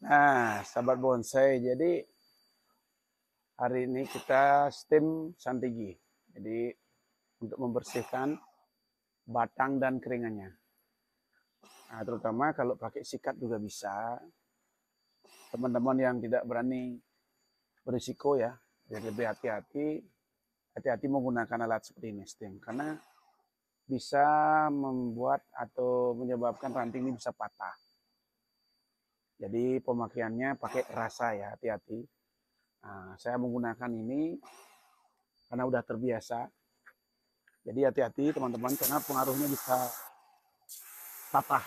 Nah, sahabat bonsai, jadi hari ini kita steam santigi. Jadi untuk membersihkan batang dan keringannya. Nah, terutama kalau pakai sikat juga bisa. Teman-teman yang tidak berani berisiko ya, jadi lebih hati-hati menggunakan alat seperti ini steam. Karena bisa membuat atau menyebabkan ranting ini bisa patah. Jadi pemakaiannya pakai rasa ya, hati-hati. Nah, saya menggunakan ini karena udah terbiasa. Jadi hati-hati teman-teman karena pengaruhnya bisa patah.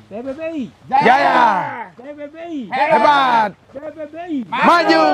PBBI Jaya, PBBI hebat, PBBI maju.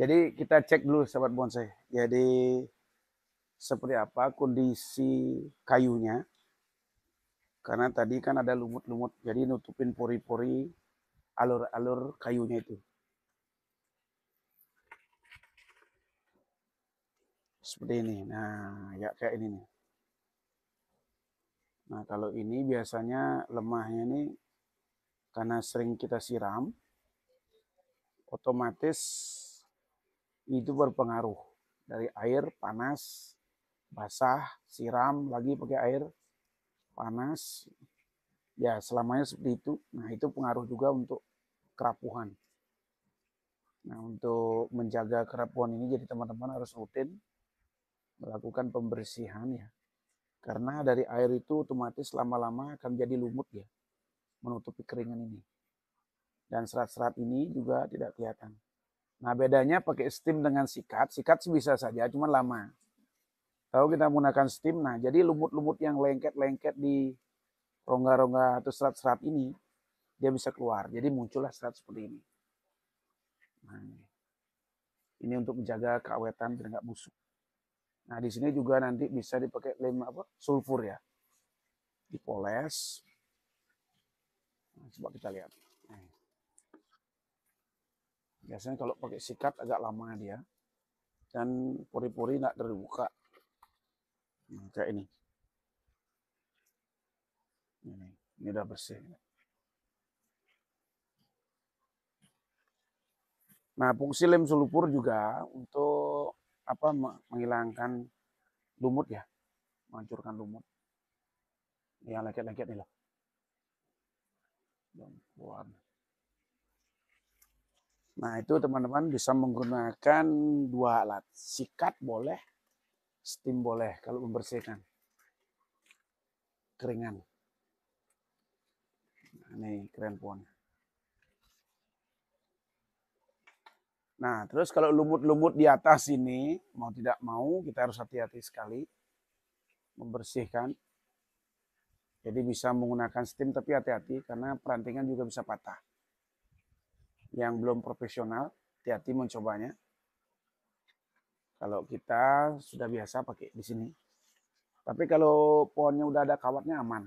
Jadi kita cek dulu sahabat bonsai. Jadi seperti apa kondisi kayunya. Karena tadi kan ada lumut-lumut. Jadi nutupin pori-pori alur-alur kayunya itu. Seperti ini. Nah, ya kayak ini nih. Nah, kalau ini biasanya lemahnya ini karena sering kita siram, otomatis itu berpengaruh dari air panas, basah, siram lagi pakai air panas. Ya, selamanya seperti itu. Nah, itu pengaruh juga untuk kerapuhan. Nah, untuk menjaga kerapuhan ini jadi teman-teman harus rutin melakukan pembersihan ya. Karena dari air itu otomatis lama-lama akan jadi lumut ya, menutupi keringan ini. Dan serat-serat ini juga tidak kelihatan. Nah, bedanya pakai steam dengan sikat. Sikat sih bisa saja, cuma lama. Kalau kita menggunakan steam, nah jadi lumut-lumut yang lengket-lengket di rongga-rongga atau serat-serat ini, dia bisa keluar. Jadi muncullah serat seperti ini. Nah, ini untuk menjaga keawetan biar nggak busuk. Nah, di sini juga nanti bisa dipakai lem sulfur ya. Dipoles. Nah, coba kita lihat. Nah. Biasanya kalau pakai sikat agak lama dia. Dan pori-pori nggak terbuka. Nah, kayak ini. Ini udah bersih. Nah, fungsi lem sulfur juga untuk menghilangkan lumut ya, menghancurkan lumut. Yang lengket-lengket nih loh. Nah, itu teman-teman bisa menggunakan dua alat. Sikat boleh, steam boleh kalau membersihkan keringan. Nah, ini keren pohonnya. Nah, terus kalau lumut-lumut di atas ini, mau tidak mau kita harus hati-hati sekali membersihkan. Jadi bisa menggunakan steam, tapi hati-hati karena perantingan juga bisa patah. Yang belum profesional, hati-hati mencobanya. Kalau kita sudah biasa pakai di sini. Tapi kalau pohonnya udah ada kawatnya aman.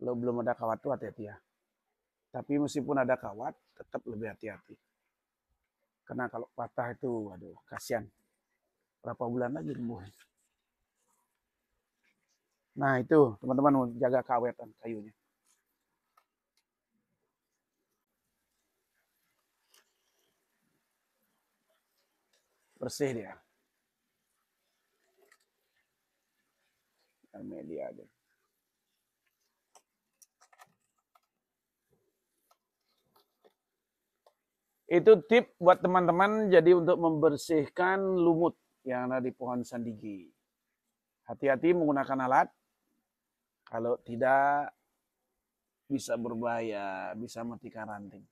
Kalau belum ada kawat tuh hati-hati ya. Tapi meskipun ada kawat, tetap lebih hati-hati. Karena kalau patah itu, aduh, kasihan. Berapa bulan lagi numbuhnya. Nah itu, teman-teman jaga keawetan kayunya. Bersih dia. Media aja. Itu tip buat teman-teman, jadi untuk membersihkan lumut yang ada di pohon sandigi. Hati-hati menggunakan alat. Kalau tidak, bisa berbahaya, bisa matikan ranting.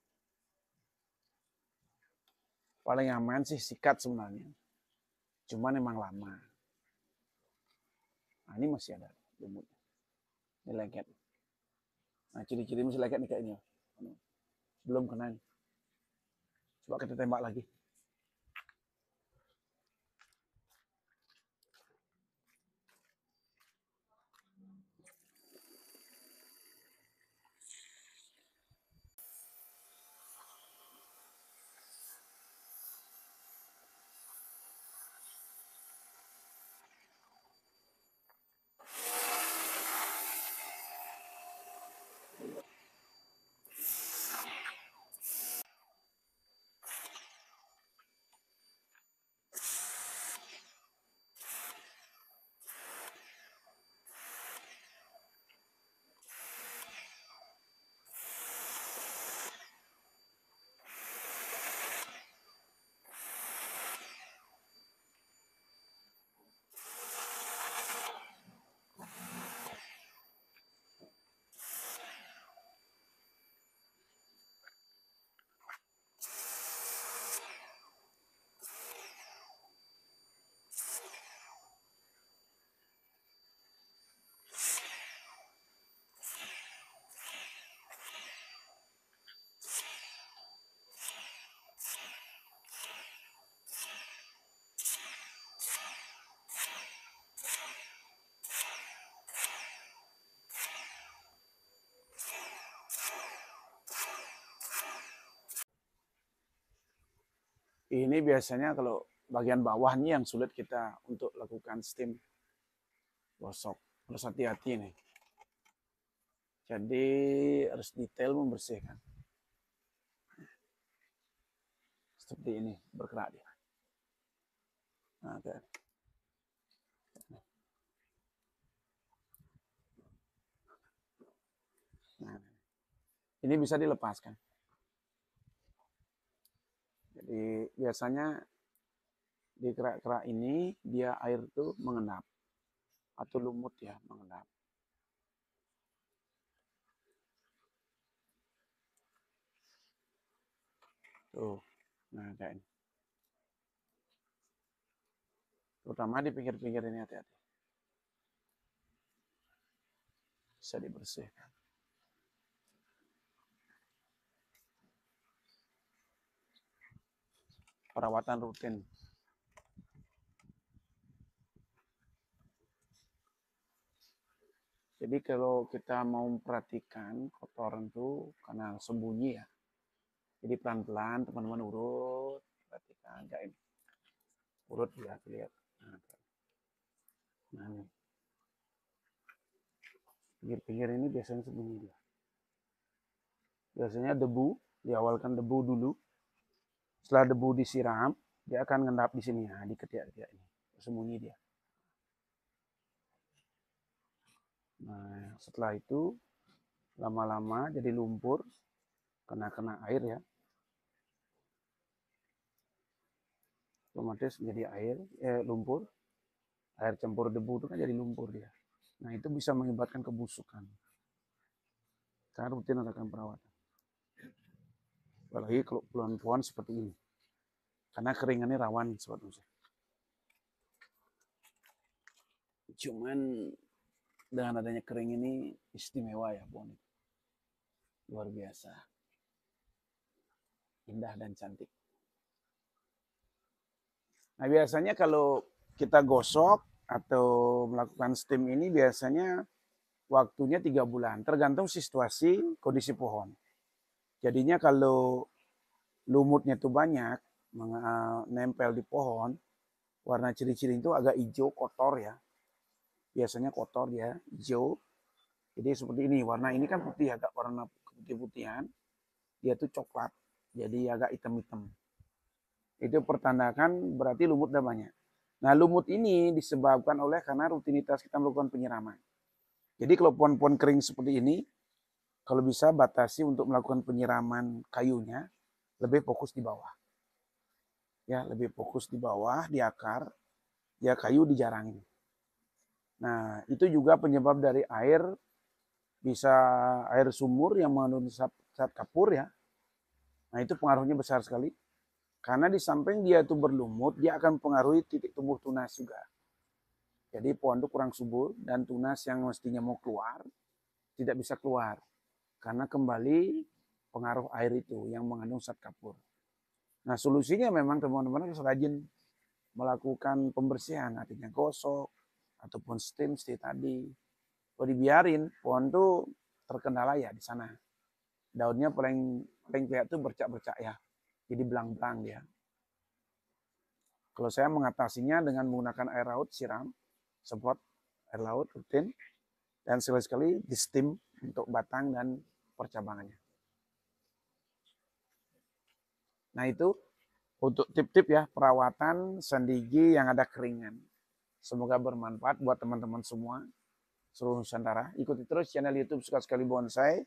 Paling aman sih sikat sebenarnya. Cuman emang lama. Nah, ini masih ada lumutnya. Ini lengket. Nah, ciri-ciri masih lengket nih kayak ini. Belum kena nih. Coba kita tembak lagi. Ini biasanya kalau bagian bawahnya yang sulit kita untuk lakukan steam gosok. Harus hati-hati nih. Jadi harus detail membersihkan. Seperti ini, bergerak dia. Nah, okay. Nah, ini bisa dilepaskan. Jadi biasanya di kerak-kerak ini dia air itu mengendap atau lumut ya mengendap. Tuh, nah kayak ini. Terutama di pinggir-pinggir ini hati-hati. Bisa dibersihkan. Perawatan rutin. Jadi kalau kita mau memperhatikan kotoran tuh karena sembunyi ya. Jadi pelan-pelan teman-teman urut, perhatikan kayak ini. Urut ya, lihat. Nah, nih. Pinggir-pinggir ini biasanya sembunyi dia. Biasanya debu, diawalkan debu dulu. Setelah debu disiram, dia akan ngendap di sini, nah, di ketiak-ketiak ini. Sembunyi dia. Nah, setelah itu lama-lama jadi lumpur, kena air ya. Otomatis menjadi air, lumpur. Air campur debu itu kan jadi lumpur dia. Nah, itu bisa mengakibatkan kebusukan. Karena rutin adakan perawatan. Apalagi kalau pohon-pohon seperti ini. Karena keringannya rawan sobat musuh. Cuman dengan adanya kering ini istimewa ya pohon itu. Luar biasa. Indah dan cantik. Nah biasanya kalau kita gosok atau melakukan steam ini biasanya waktunya 3 bulan. Tergantung situasi kondisi pohon. Jadinya kalau lumutnya itu banyak, nempel di pohon, warna ciri-ciri itu agak hijau, kotor ya. Biasanya kotor ya, hijau. Jadi seperti ini, warna ini kan putih, agak warna putih-putihan. Dia tuh coklat, jadi agak hitam-hitam. Itu pertandakan berarti lumut udah banyak. Nah lumut ini disebabkan oleh karena rutinitas kita melakukan penyiraman. Jadi kalau pohon-pohon kering seperti ini, kalau bisa batasi untuk melakukan penyiraman kayunya, lebih fokus di bawah. Ya, lebih fokus di bawah, di akar, ya kayu dijarangin. Nah, itu juga penyebab dari air, bisa air sumur yang mengandung zat kapur ya. Nah, itu pengaruhnya besar sekali. Karena di samping dia itu berlumut, dia akan mempengaruhi titik tumbuh tunas juga. Jadi pohon itu kurang subur dan tunas yang mestinya mau keluar, tidak bisa keluar. Karena kembali pengaruh air itu yang mengandung zat kapur. Nah solusinya memang teman-teman harus rajin melakukan pembersihan, artinya gosok, ataupun steam seperti tadi. Kalau dibiarin, pohon itu terkendala ya di sana. Daunnya paling pihak itu bercak-bercak ya. Jadi belang-belang dia. Kalau saya mengatasinya dengan menggunakan air laut, siram, semprot air laut rutin, dan sekali-sekali di steam untuk batang dan percabangannya. Nah itu untuk tip-tip ya perawatan sendigi yang ada keringan. Semoga bermanfaat buat teman-teman semua seluruh Nusantara. Ikuti terus channel YouTube Suka Sekali Bonsai.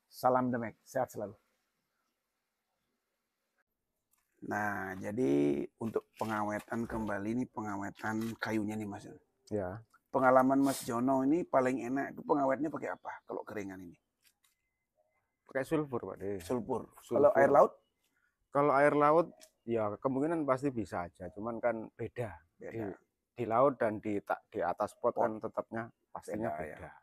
Salam Demek, sehat selalu. Nah, jadi untuk pengawetan kembali nih, pengawetan kayunya nih Mas. Ya. Pengalaman Mas Jono ini paling enak itu pengawetnya pakai apa kalau keringan ini? Pakai sulfur, Pak De. Sulfur. Sulfur. Kalau air laut? Kalau air laut ya kemungkinan pasti bisa aja, cuman kan beda. Di laut dan di atas pot kan tetapnya pastinya beda. Ya.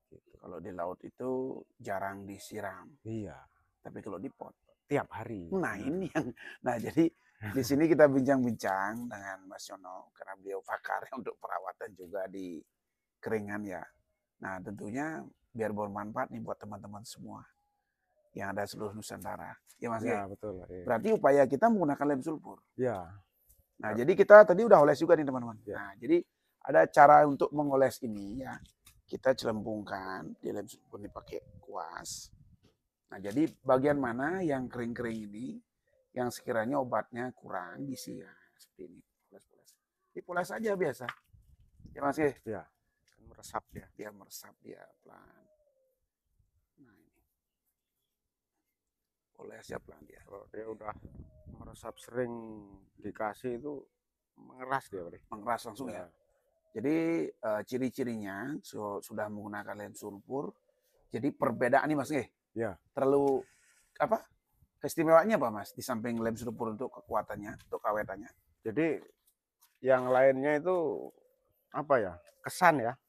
Gitu. Kalau di laut itu jarang disiram. Iya. Tapi kalau di pot tiap hari. Nah ini yang, jadi di sini kita bincang-bincang dengan Mas Yono karena beliau pakar untuk perawatan juga di keringan ya. Nah tentunya biar bermanfaat nih buat teman-teman semua yang ada seluruh Nusantara. Ya Mas ya? Betul. Ya. Berarti upaya kita menggunakan lem sulfur. Ya. Nah jadi kita tadi udah oles juga nih teman-teman. Ya. Nah jadi ada cara untuk mengoles ini ya. Kita celempungkan di lem sulfur dipakai kuas. Nah, jadi bagian mana yang kering-kering ini, yang sekiranya obatnya kurang diisi ya, seperti ini. Poles-poles. Dipoles aja biasa. Ya Mas ya? Ya. Meresap ya. Dia meresap dia pelan. Nah ini. Poles ya pelan dia. Kalau dia udah meresap sering dikasih itu mengeras dia, Pak. Mengeras langsung ya. Jadi ciri-cirinya sudah menggunakan lem sulfur. Jadi perbedaan nih Mas ya. Terlalu apa? Keistimewaannya apa Mas? Di samping lem sulfur untuk kekuatannya, untuk kawetannya. Jadi yang lainnya itu apa ya? Kesan ya.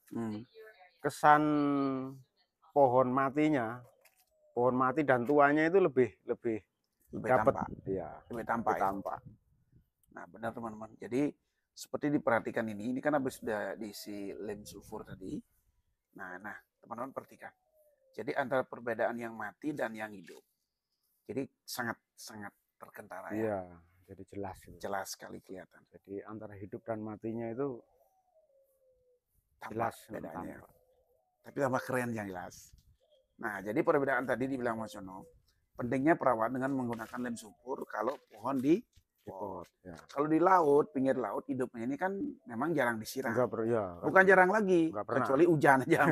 Kesan pohon matinya, pohon mati dan tuanya itu lebih dapat. Ya, lebih tampak. Nah benar teman-teman. Jadi seperti diperhatikan ini kan habis sudah diisi lem sulfur tadi. Nah teman-teman perhatikan. Jadi antara perbedaan yang mati dan yang hidup. Jadi sangat terkentara ya. Iya, jadi jelas. Jelas sekali kelihatan. Jadi antara hidup dan matinya itu jelas bedanya. Tapi tambah keren yang jelas. Nah, jadi perbedaan tadi dibilang Mas Yono, pentingnya perawat dengan menggunakan lem sulfur kalau pohon di pot. Ya. Kalau di laut, pinggir laut, hidupnya ini kan memang jarang disiram. Bukan jarang lagi, kecuali hujan aja.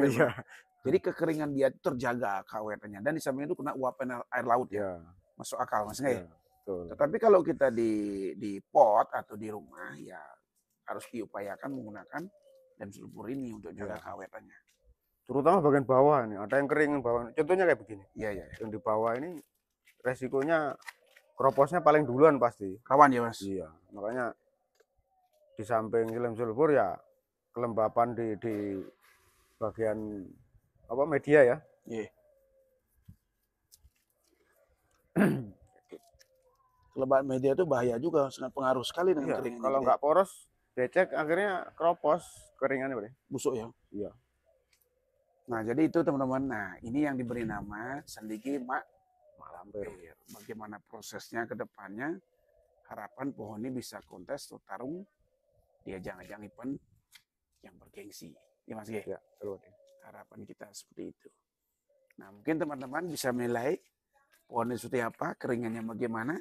Jadi kekeringan dia itu terjaga kawetannya dan di samping itu kena uapan air laut ya. Masuk akal Mas ya. Tetapi kalau kita di pot atau di rumah ya harus diupayakan menggunakan lem sulfur ini untuk jaga kawetannya. Terutama bagian bawah nih, ada yang kering bawah. Contohnya kayak begini. Iya. Yang di bawah ini resikonya kroposnya paling duluan pasti. Rawan ya Mas. Iya, makanya di samping lem sulfur ya kelembapan di bagian apa media ya. Iya. Kelembaban media itu bahaya juga, sangat pengaruh sekali dengan Iya, keringannya. kalau gitu ya. nggak poros, becek akhirnya keropos keringannya, Pak. Busuk ya. Iya. Nah, jadi itu teman-teman. Nah, ini yang diberi nama Sendiki Mak Lampir. Lampir. Bagaimana prosesnya ke depannya? Harapan pohon ini bisa kontes atau tarung di ajang-ajang event yang bergengsi. Ya Mas Ge? Ya, betul. Harapan kita seperti itu. Nah, mungkin teman-teman bisa menilai pohonnya seperti apa, keringannya bagaimana,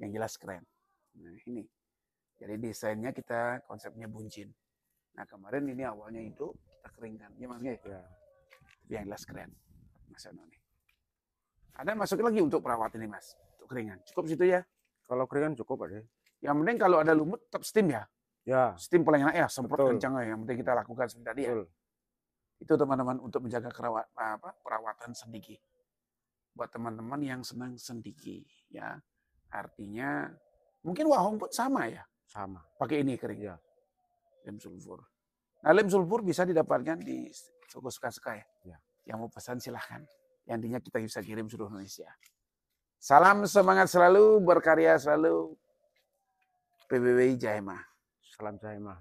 yang jelas keren. Nah, ini. Jadi desainnya kita konsepnya buncin. Nah, kemarin ini awalnya itu kita keringkan. Ya Mas Ge? Ya. Yang jelas keren. Mas Ano nih. Ada masukin lagi untuk perawat ini Mas, untuk keringan. Cukup situ ya. Kalau keringan cukup, Pak. Yang penting kalau ada lumut tetap steam ya. Ya, Steam paling enak ya, semprot betul. kencang ya. Yang penting kita lakukan seperti tadi ya. Betul. Itu teman-teman untuk menjaga perawatan sendiki. Buat teman-teman yang senang sendiki ya. Artinya mungkin wahong pun sama ya. Sama. Pakai ini kering. Ya. Lem sulfur. Nah, lem sulfur bisa didapatkan di toko suka-suka ya. Ya. Yang mau pesan silahkan. Yang intinya kita bisa kirim seluruh Indonesia. Salam semangat selalu, berkarya selalu. PBBI Jaima. Salam Jaima.